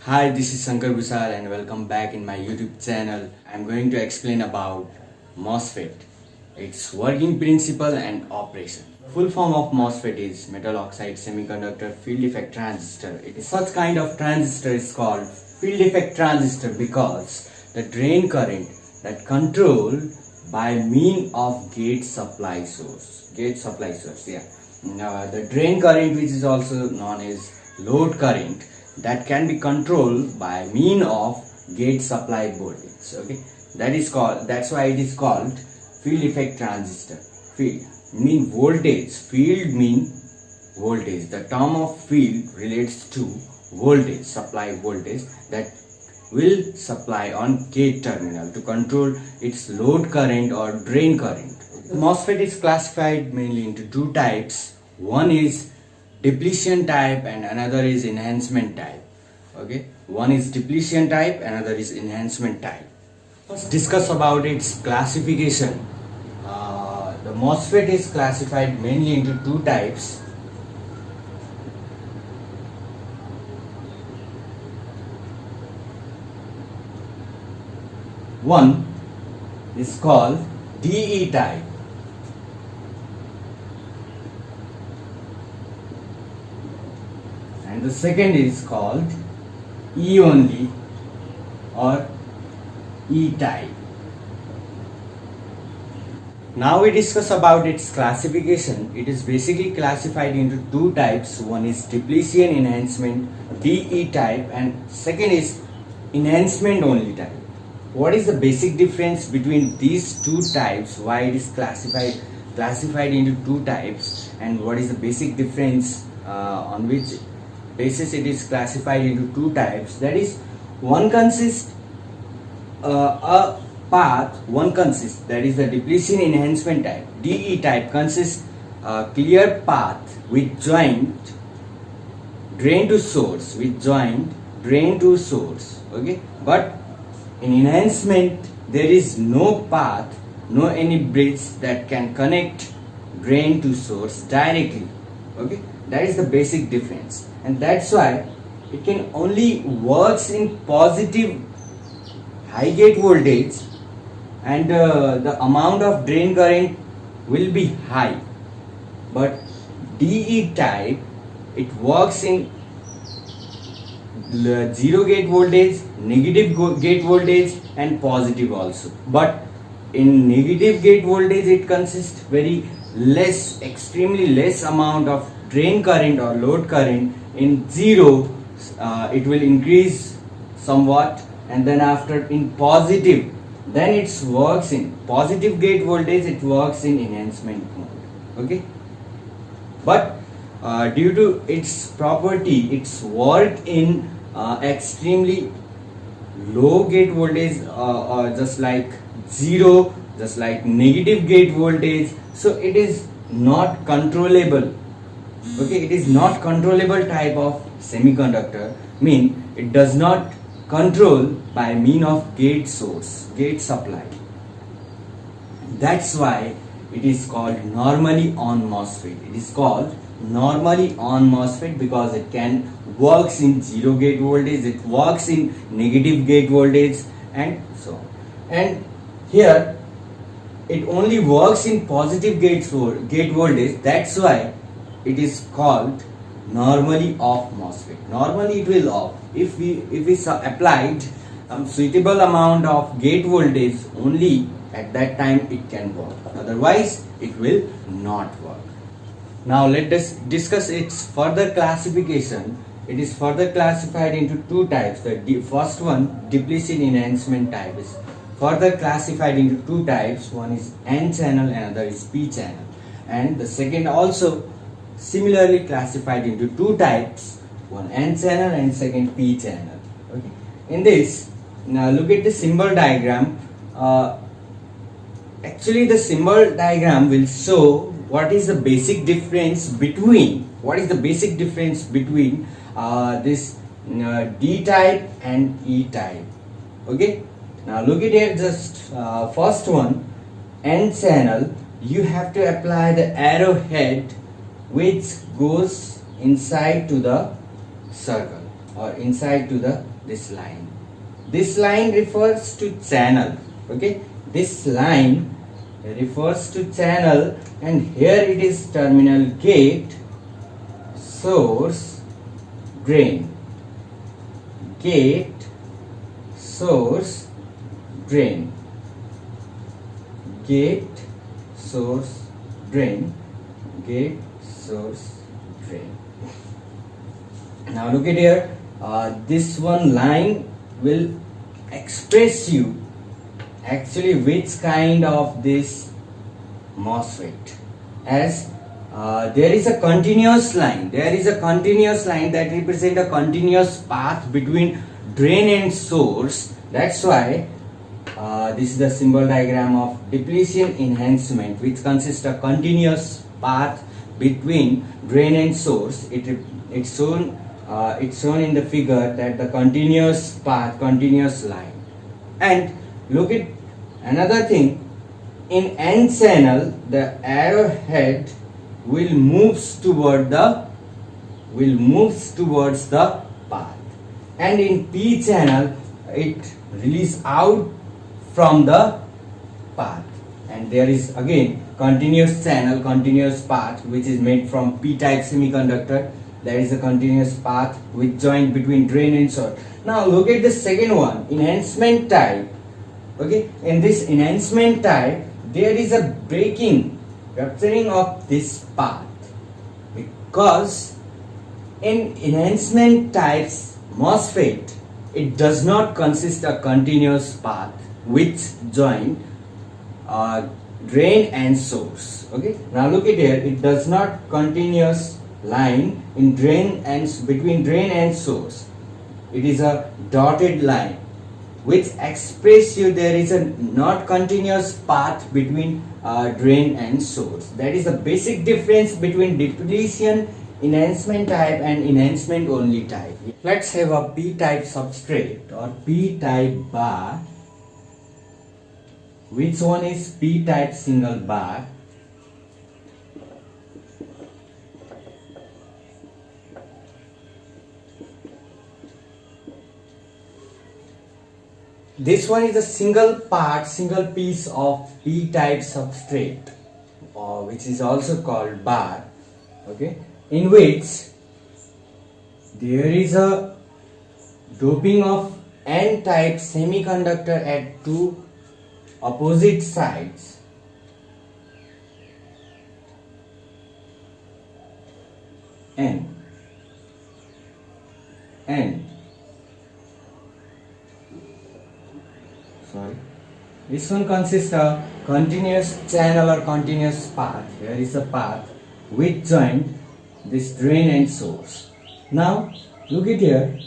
Hi, this is Shankar Vishal and welcome back in my YouTube channel. I'm going to explain about MOSFET, its working principle and operation. Full form of MOSFET is metal oxide semiconductor field effect transistor. It is such kind of transistor is called field effect transistor because the drain current that controlled by mean of gate supply source. Now, the drain current, which is also known as load current, that can be controlled by mean of gate supply voltage. Okay, that's why it is called field effect transistor. Field mean voltage, field mean voltage. The term of field relates to voltage, supply voltage that will supply on gate terminal to control its load current or drain current. The MOSFET is classified mainly into two types. One is depletion type and another is enhancement type. Okay, one is depletion type, another is enhancement type. Let's discuss about its classification. The MOSFET is classified mainly into two types. One is called DE type. And the second is called E only or E type. Now we discuss about its classification. It is basically classified into two types. One is depletion enhancement DE type and second is enhancement only type. What is the basic difference between these two types? Why it is classified into two types, and what is the basic difference on which basis it is classified into two types? That is, one consists that is the depletion enhancement type. DE type consists a clear path with joint drain to source okay, but in enhancement there is no path, no any bridge that can connect drain to source directly. Okay, that is the basic difference, and that's why it can only works in positive high gate voltage and the amount of drain current will be high. But DE type, it works in zero gate voltage, negative gate voltage and positive also. But in negative gate voltage it consists very less, extremely less amount of drain current or load current. In zero it will increase somewhat, and then after in positive, then it works in positive gate voltage, it works in enhancement mode. Okay, but due to its property, its work in extremely low gate voltage, just like zero, just like negative gate voltage, so it is not controllable. Okay, it is not controllable type of semiconductor, mean it does not control by mean of gate source, gate supply. That's why it is called normally on MOSFET. It is called normally on MOSFET because it can works in zero gate voltage, it works in negative gate voltage and so on. And here it only works in positive gate voltage. That's why it is called normally off MOSFET. Normally it will off. If we applied some suitable amount of gate voltage, only at that time it can work. Otherwise it will not work. Now let us discuss its further classification. It is further classified into two types. The first one, depletion enhancement type, is further classified into two types. One is N channel, another is P channel. And the second also similarly classified into two types, one N channel and second P channel. Okay. In this, now look at the symbol diagram. Actually the symbol diagram will show what is the basic difference between this D type and E type. Okay, now look at it, just first one, N channel, you have to apply the arrowhead which goes inside to the circle. or inside to the this line. This line refers to channel. Okay, this line refers to channel, and here it is terminal gate, source, drain. Gate, source, drain. Gate, source, drain. Gate, source, drain. Now look at here. This one line will express you actually which kind of this MOSFET, as there is a continuous line. There is a continuous line that represents a continuous path between drain and source. That's why this is the symbol diagram of depletion enhancement, which consists of continuous path between drain and source. It's shown in the figure that the continuous path, continuous line. And look at another thing. In N channel, the arrowhead will moves towards the path, and in P channel it release out from the path, and there is again continuous channel, continuous path, which is made from p-type semiconductor. There is a continuous path which joined between drain and source. Now look at the second one, enhancement type. Okay, in this enhancement type there is a breaking, rupturing of this path, because in enhancement types MOSFET, it does not consist a continuous path which join drain and source. Okay, now look at here, it does not continuous line in drain and between drain and source. It is a dotted line which express you there is a not continuous path between drain and source. That is the basic difference between depletion enhancement type and enhancement only type. Let's have a p-type substrate or p-type bar. Which one is p-type single bar? This one is a single part, single piece of p-type substrate, which is also called bar. Okay, in which there is a doping of n-type semiconductor at two opposite sides. N. Sorry. This one consists of continuous channel or continuous path. Here is a path which joined this drain and source. Now look at here.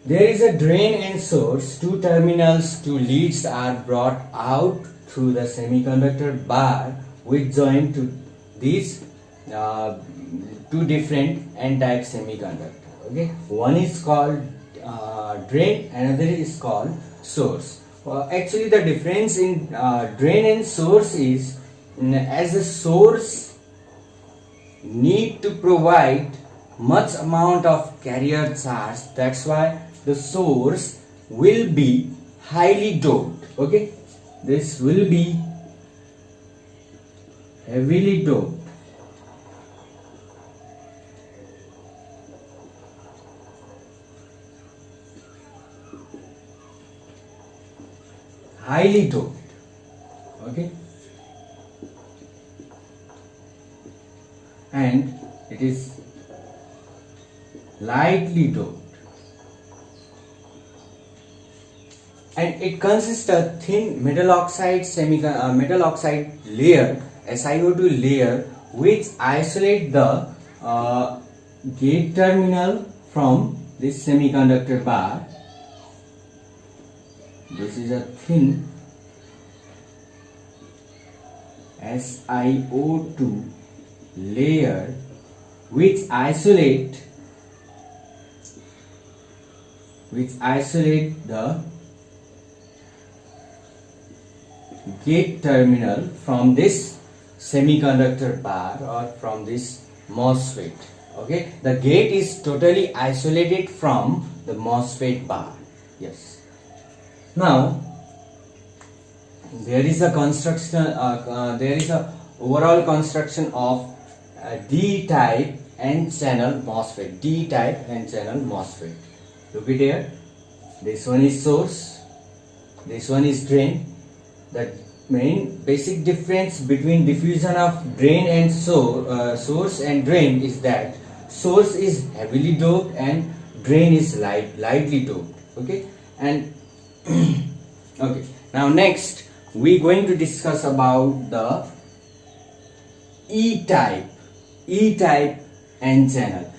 There is a drain and source, two terminals, two leads are brought out through the semiconductor bar which join to these two different n-type semiconductor. Okay, one is called drain, another is called source. Actually the difference in drain and source is, as the source need to provide much amount of carrier charge, that's why the source will be highly doped. Okay, this will be heavily doped. Highly doped. Okay, and it is lightly doped, and it consists of thin metal oxide metal oxide layer, SiO2 layer, which isolate the gate terminal from this semiconductor bar. This is a thin SiO2 layer which isolate the gate terminal from this semiconductor bar or from this MOSFET. Okay, the gate is totally isolated from the MOSFET bar. Yes. Now there is a construction. There is a overall construction of D-type N-channel MOSFET. D-type N-channel MOSFET. Look it here. This one is source. This one is drain. The main basic difference between diffusion of drain and source and drain is that source is heavily doped and drain is lightly doped. Okay, and okay. Now next we going to discuss about the E-type N-channel.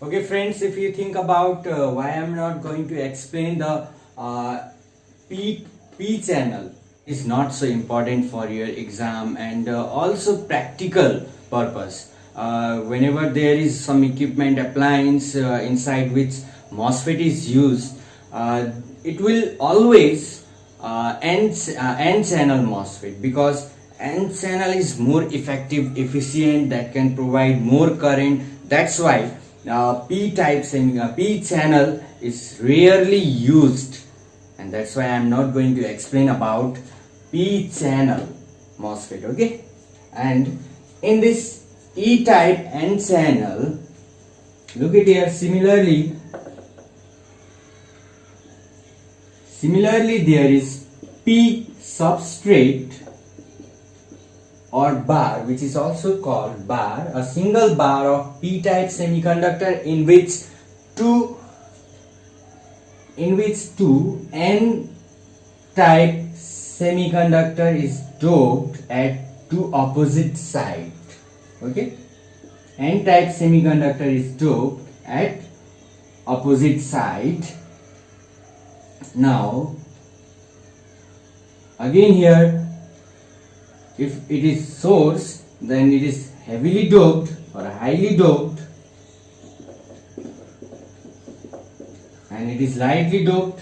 Okay friends, if you think about why I am not going to explain the P channel, is not so important for your exam and also practical purpose. Whenever there is some equipment appliance inside which MOSFET is used, it will always N-channel MOSFET, because N-channel is more effective, efficient, that can provide more current. That's why P channel is rarely used, and that's why I am not going to explain about P channel MOSFET. Okay, and in this E-type N-channel, look at here. Similarly there is P substrate or bar, which is also called bar, a single bar of P-type semiconductor in which two N-type semiconductor is doped at two opposite sides. Okay, N-type semiconductor is doped at opposite side. Now again here, if it is source, then it is heavily doped or highly doped, and it is lightly doped.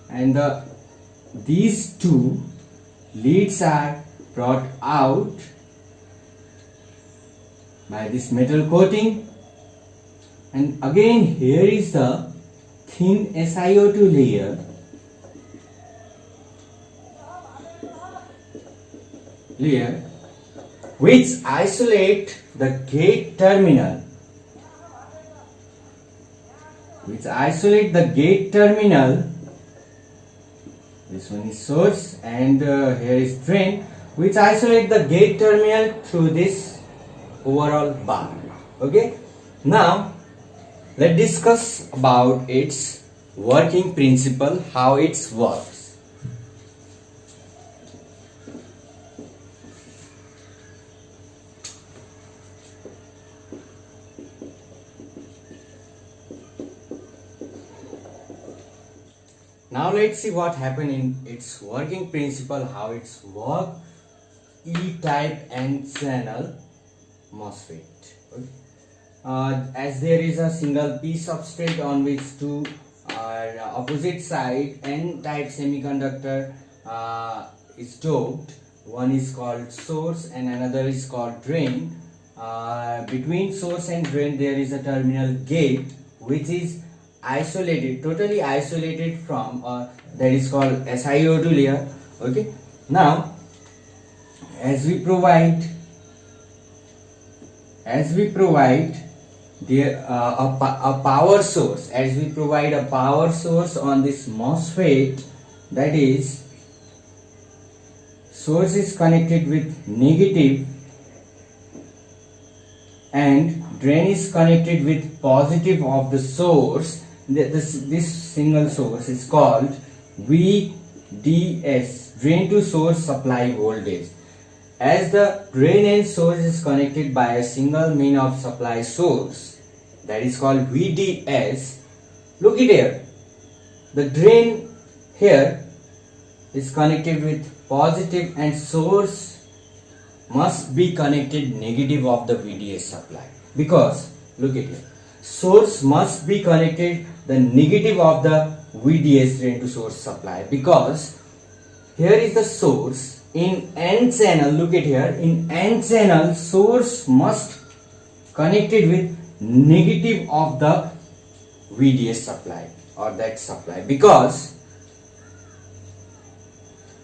And these two leads are brought out by this metal coating, and again here is the thin SiO2 layer which isolate the gate terminal, this one is source and here is drain, which isolate the gate terminal through this overall bar. Okay, now let's discuss about its working principle, how it works. Now let's see what happened in its working principle, how it's work. E-type N-channel MOSFET. Okay. As there is a single P substrate on which two opposite side N-type semiconductor is doped, one is called source and another is called drain. Between source and drain there is a terminal gate which is isolated, totally isolated from that is called SiO2 layer. Okay, now as we provide a power source, on this MOSFET, that is source is connected with negative and drain is connected with positive of the source. This single source is called VDS, drain to source supply voltage. As the drain and source is connected by a single main of supply source, that is called VDS. Look it here, the drain here is connected with positive and source must be connected negative of the VDS supply, because look at here, source must be connected the negative of the VDS drain to source supply, because here is the source in N channel. Look at here, in N channel source must connected with negative of the VDS supply or that supply, because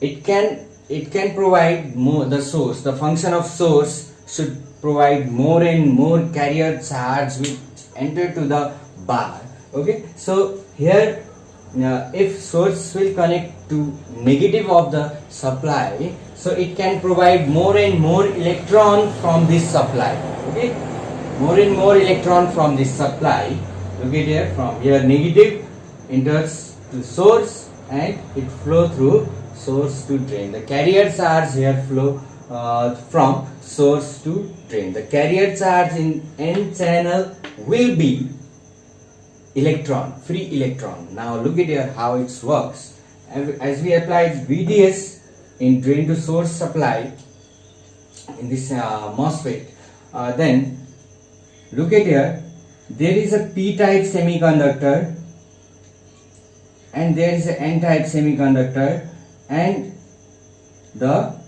it can provide more, the source, the function of source should provide more and more carrier charge which enter to the bar. Okay, so here if source will connect to negative of the supply, so it can provide more and more electron from this supply. Okay, more and more electron from this supply. Look at here, from here negative enters to source and it flow through source to drain. The carrier charge here flow from source to drain. The carrier charge in N channel will be electron, free electron. Now look at here how it works. As we applied VDS in drain to source supply in this MOSFET, then look at here, there is a p-type semiconductor and there is an n-type semiconductor, and the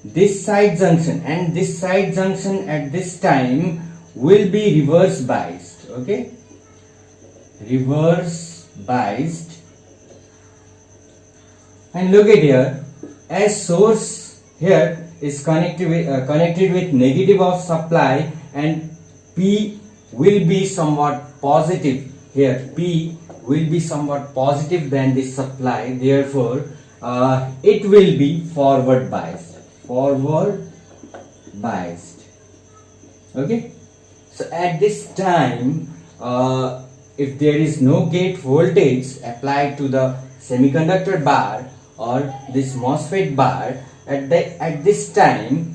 this side junction and this side junction at this time will be reverse biased. Okay, reverse biased. And look at here, as source here is connected with negative of supply, and P will be somewhat positive here. P will be somewhat positive than the supply, therefore it will be forward biased. Forward biased. Okay, so at this time if there is no gate voltage applied to the semiconductor bar or this MOSFET bar, at this time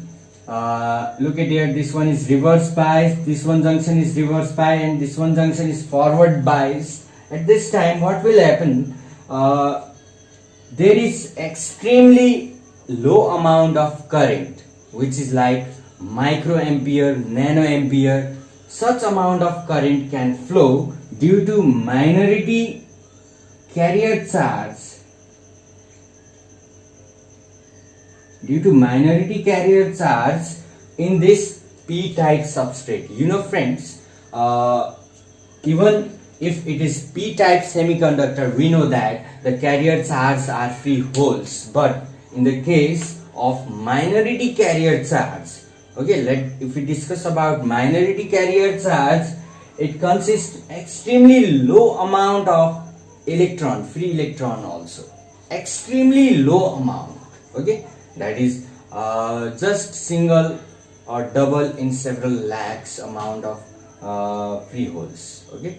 look at here, this one is reverse biased, this one junction is reverse biased, and this one junction is forward biased. At this time what will happen, there is extremely low amount of current which is like microampere, nanoampere. Such amount of current can flow due to minority carrier charge. Due to minority carrier charge in this p-type substrate. You know friends, even if it is p-type semiconductor, we know that the carrier charge are free holes, but in the case of minority carrier charge, okay, if we discuss about minority carrier charge, it consists extremely low amount of electron, free electron also, extremely low amount. Okay, that is just single or double in several lakhs amount of free holes. Okay,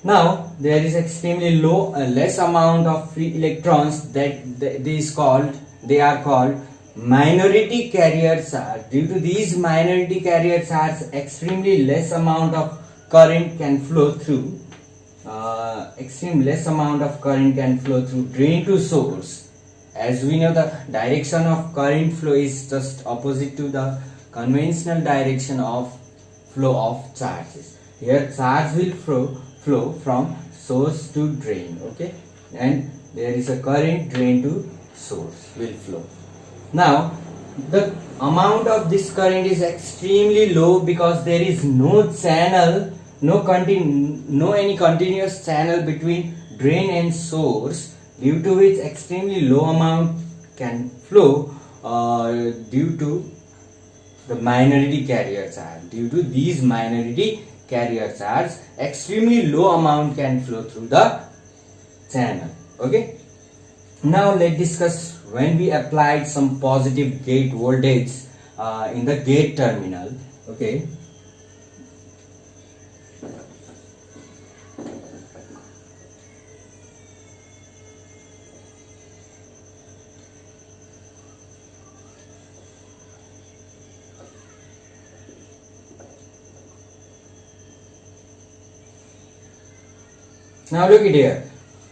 now there is extremely low, less amount of free electrons that they are called minority carrier charge. Due to these minority carrier charge, extremely less amount of current can flow through. Extreme less amount of current can flow through drain to source. As we know, the direction of current flow is just opposite to the conventional direction of flow of charges. Here charge will flow from source to drain. Okay, and there is a current drain to source will flow. Now the amount of this current is extremely low because there is no channel, no any continuous channel between drain and source, due to which extremely low amount can flow due to the minority carrier charge. Due to these minority carrier charge, extremely low amount can flow through the channel. Okay, now let's discuss when we applied some positive gate voltage in the gate terminal. Okay, Now look at here.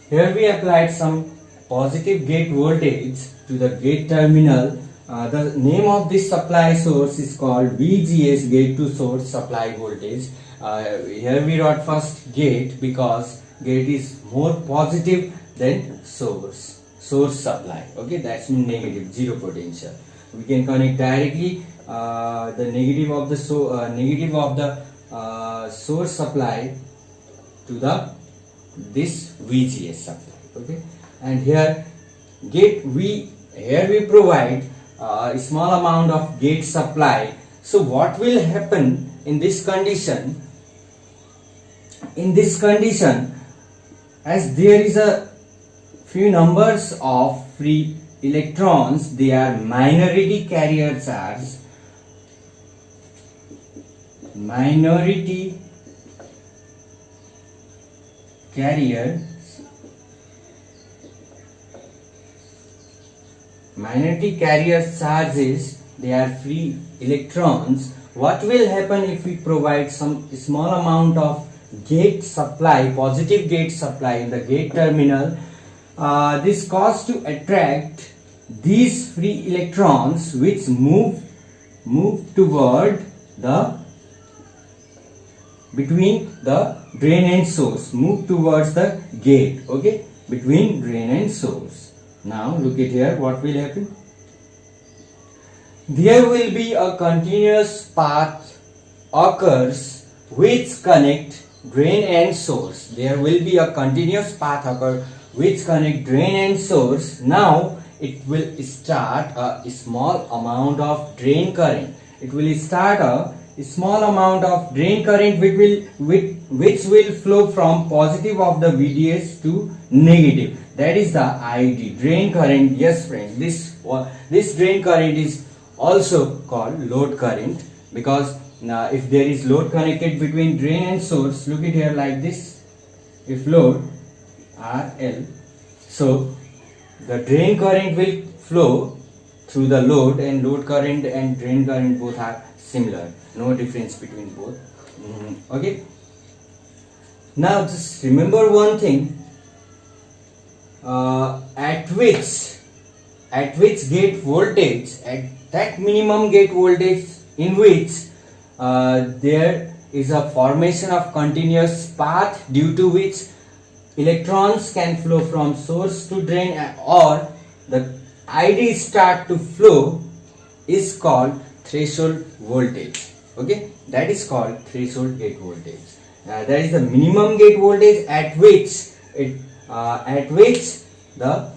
Here we applied some positive gate voltage to the gate terminal. The name of this supply source is called VGS, gate to source supply voltage. Here we wrote first gate because gate is more positive than source supply. Okay, that's negative, zero potential. We can connect directly the negative of the source supply to the this VGS supply. Okay, and here we provide a small amount of gate supply. So what will happen in this condition? In this condition, as there is a few numbers of free electrons, they are minority carrier charge. Minority carrier charges, they are free electrons. What will happen if we provide some small amount of gate supply, positive gate supply in the gate terminal? This cause to attract these free electrons which move toward the between the drain and source, move towards the gate. Okay, between drain and source. Now look at here, what will happen? There will be a continuous path occurs which connect drain and source. There will be a continuous path occur which connect drain and source. Now it will start a small amount of drain current. It will start a small amount of drain current which will flow from positive of the VDS to negative. That is the ID, drain current. Yes friends, this drain current is also called load current, because if there is load connected between drain and source, look at here like this. If load RL, so the drain current will flow through the load, and load current and drain current both are similar, no difference between both. Okay, now just remember one thing, at which gate voltage, at that minimum gate voltage in which there is a formation of continuous path due to which electrons can flow from source to drain, or the ID start to flow, is called threshold voltage. Okay, that is called threshold gate voltage. That is the minimum gate voltage at which the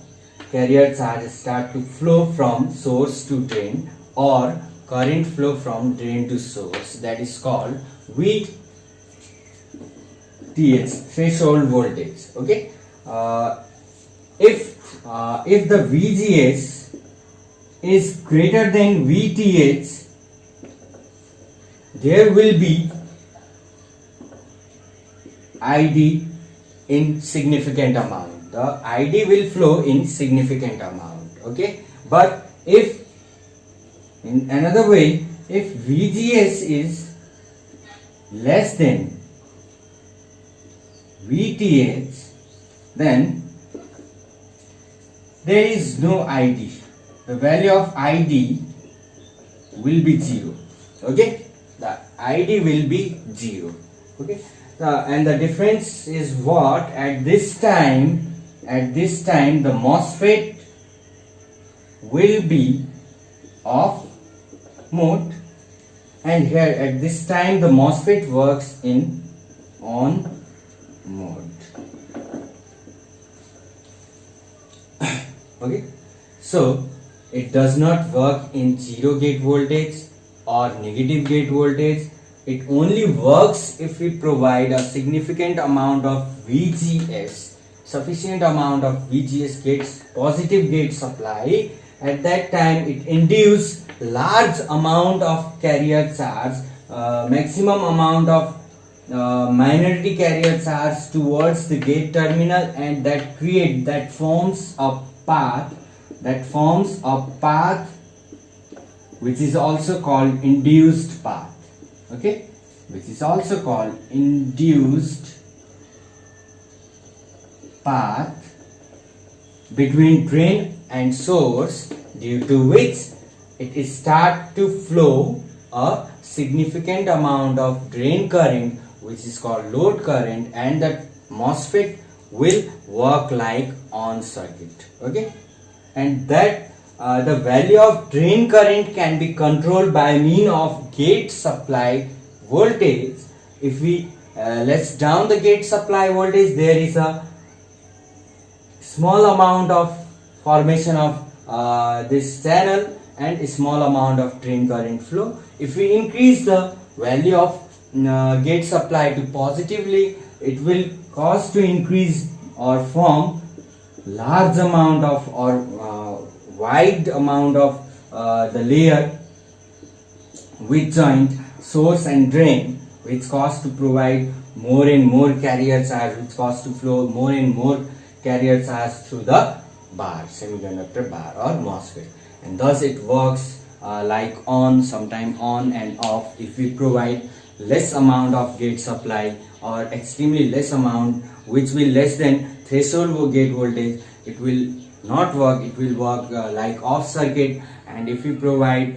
carrier charge start to flow from source to drain, or current flow from drain to source. That is called VTH, threshold voltage. Okay, if the VGS is greater than VTH, there will be ID in significant amount. The ID will flow in significant amount. Okay, but if in another way, if VGS is less than VTH, then there is no ID. The value of ID will be 0. Okay, the ID will be 0. Okay, and the difference is what? At this time the MOSFET will be off mode, and here at this time the MOSFET works in on mode. Okay, so it does not work in zero gate voltage or negative gate voltage. It only works if we provide a significant amount of VGS, sufficient amount of VGS gates, positive gate supply. At that time it induces large amount of carrier charge, maximum amount of minority carrier charge towards the gate terminal, and that forms a path which is also called induced path. Okay, which is also called induced path between drain and source, due to which it start to flow a significant amount of drain current, which is called load current, and that MOSFET will work like on circuit. Okay, and that the value of drain current can be controlled by mean of gate supply voltage. If we let's down the gate supply voltage, there is a small amount of formation of this channel and a small amount of drain current flow. If we increase the value of gate supply to positively, it will cause to increase or form large amount of or wide amount of the layer with joint source and drain, which cause to provide more and more carrier charge, which cause to flow more and more carrier charge through the bar, semiconductor bar or MOSFET, and thus it works like on, sometime on and off. If we provide less amount of gate supply or extremely less amount, which will less than threshold gate voltage, it will not work. It will work like off circuit. And if we provide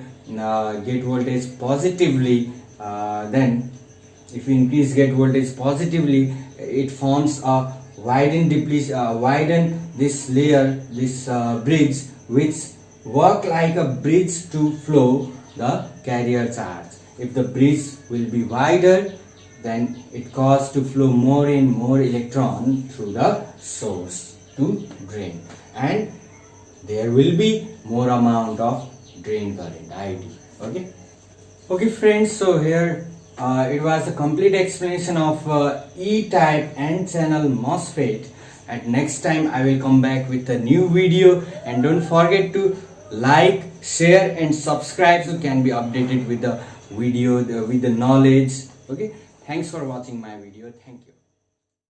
gate voltage positively, then if we increase gate voltage positively, it forms a widen this layer, this bridge, which work like a bridge to flow the carrier charge. If the bridge will be wider, then it causes to flow more and more electron through the source to drain, and there will be more amount of drain current, ID. Okay friends, so here it was a complete explanation of E-type N-channel MOSFET. And next time I will come back with a new video, and don't forget to like, share and subscribe so you can be updated with the video, with the knowledge. Okay, thanks for watching my video. Thank you.